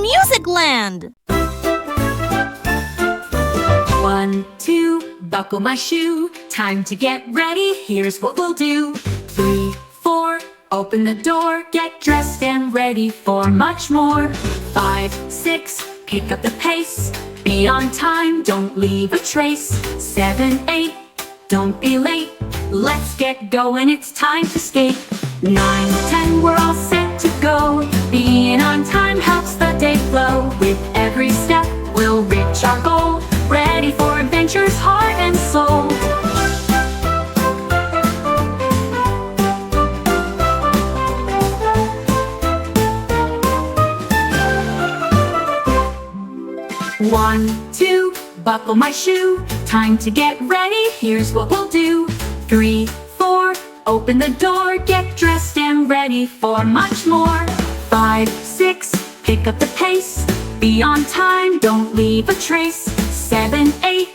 Music Land! 1, 2, buckle my shoe. Time to get ready, here's what we'll do. 3, 4, open the door. Get dressed and ready for much more. 5, 6, pick up the pace. Be on time, don't leave a trace. 7, 8, don't be late. Let's get going, it's time to skate. 9, 10, we're all set to go. Being on time helps the day flow. With every step, we'll reach our goal. Ready for adventures, heart and soul. One, 2, buckle my shoe. Time to get ready, here's what we'll do. 3, 4, open the door. Get dressed and ready for much more. 5, 6, pick up the pace. Be on time, don't leave a trace. 7, 8,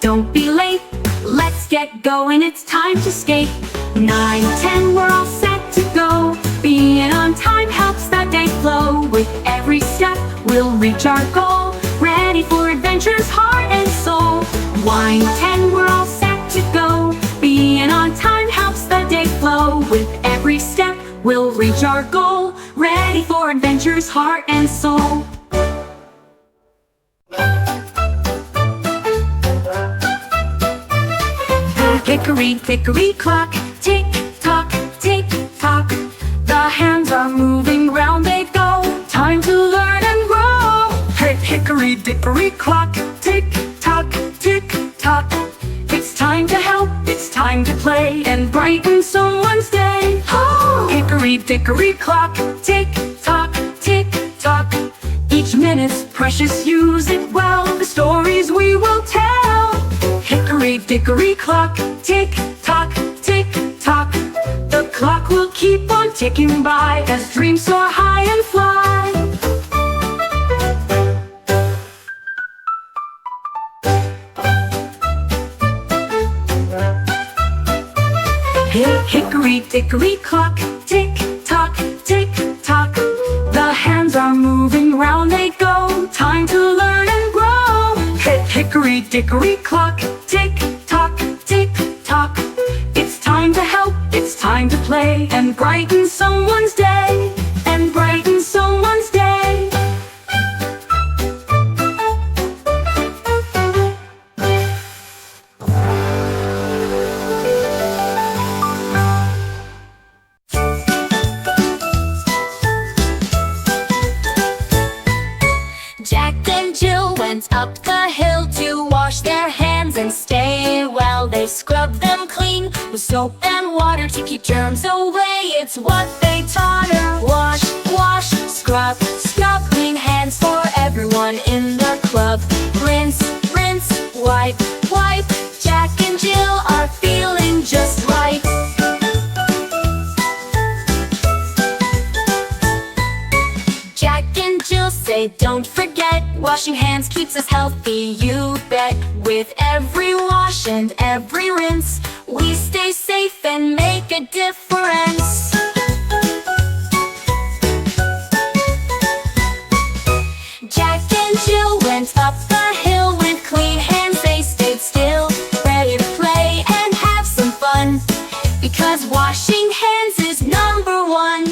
don't be late. Let's get going, it's time to skate. 9, 10, we're all set to go. Being on time helps the day flow. With every step, we'll reach our goal. Ready for adventures, heart and soul. 1, 10, we're all set to go. Being on time helps the day flow. With every step, we'll reach our goal. Ready for adventures, heart and soul. Hickory dickory clock, tick tock, tick tock. The hands are moving round they go. Time to learn and grow. Hickory dickory clock, tick tock, tick tock. It's time to help, it's time to play and brighten someone's day. Oh! Hickory dickory clock, tick tock, tick tock. Each minute's precious, use it well. The stories we will tell. Hickory dickory clock, tick tock, tick tock. The clock will keep on ticking by as dreams soar high and fly. Hickory dickory clock, tick tock, tick tock. The hands are moving round they go. Time to learn and grow. Hickory dickory clock, tick tock, tick tock. It's time to help, it's time to play and brighten someone's day, and brighten someone's day. Jack and Jill went up the hill to wash their hands and stay well. They scrubbed them clean with soap and water to keep germs away. It's what they taught her. Wash, wash, scrub, scrub. Clean hands for everyone in the club. Rinse, rinse, wipe, wipe. Jack and Jill are feeling just right. Jack and Jill say don't forget, washing hands keeps us healthy, you bet. With every wash and every rinse, we stay safe and make a difference. Jack and Jill went up the hill with clean hands. They stayed still, ready to play and have some fun, because washing hands is number one.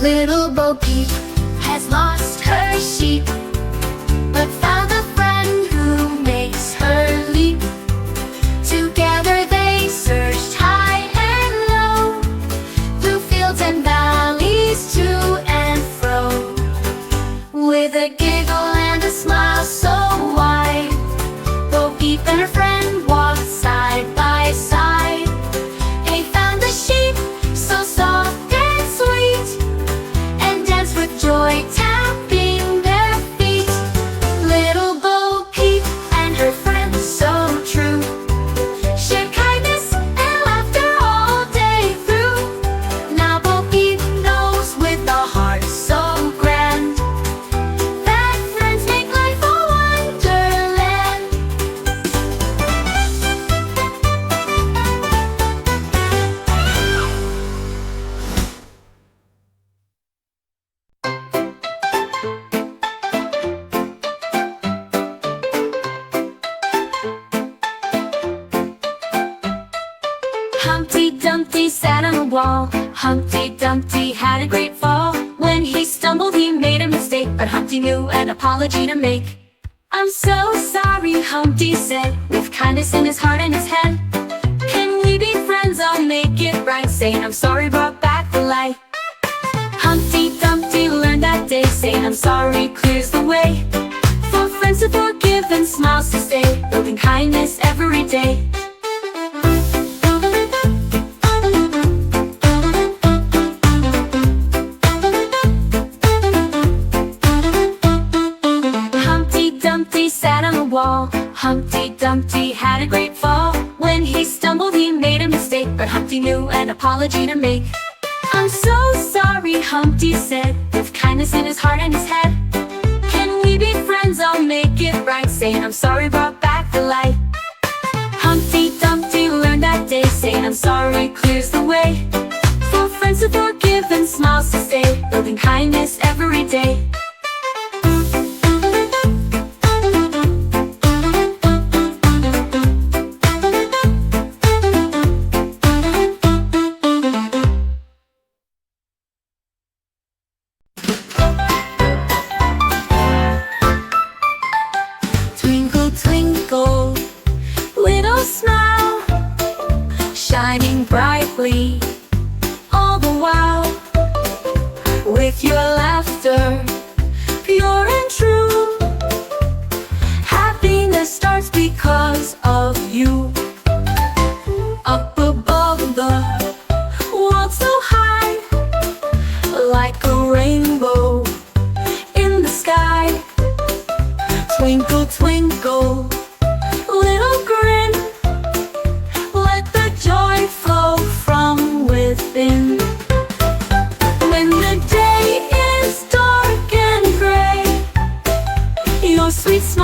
Little Bo Peep has lost her sheep, but found a friend who makes her leap. Together they searched high and low, through fields and valleys to and fro. With a giggle and a smile so wide, Bo Peep and her friend walked side by side. They found the sheep so soft and sweet, and danced with joy, tapping their feet. wall. Humpty Dumpty had a great fall. When he stumbled he made a mistake, but Humpty knew an apology to make. "I'm so sorry," Humpty said, with kindness in his heart and his head. "Can we be friends? I'll make it right." Saying "I'm sorry" brought back the light. Humpty Dumpty learned that day, saying "I'm sorry" clears the way for friends to forgive and smiles to stay, building kindness every day. Humpty Dumpty sat on the wall. Humpty Dumpty had a great fall. When he stumbled he made a mistake, but Humpty knew an apology to make. "I'm so sorry," Humpty said, with kindness in his heart and his head. "Can we be friends? I'll make it right." Saying "I'm sorry" brought back the light. Humpty Dumpty learned that day, saying "I'm sorry" clears the way for friends to forgive and smiles to stay, building kindness every day. Twinkle, twinkle, little smile, shining brightly all the while. With your laughter, pure and true, happiness starts because of you. Up above the world so high, like a rainbow in the sky. Twinkle, twinkle, little grin, let the joy flow from within. When the day is dark and gray, your sweet smile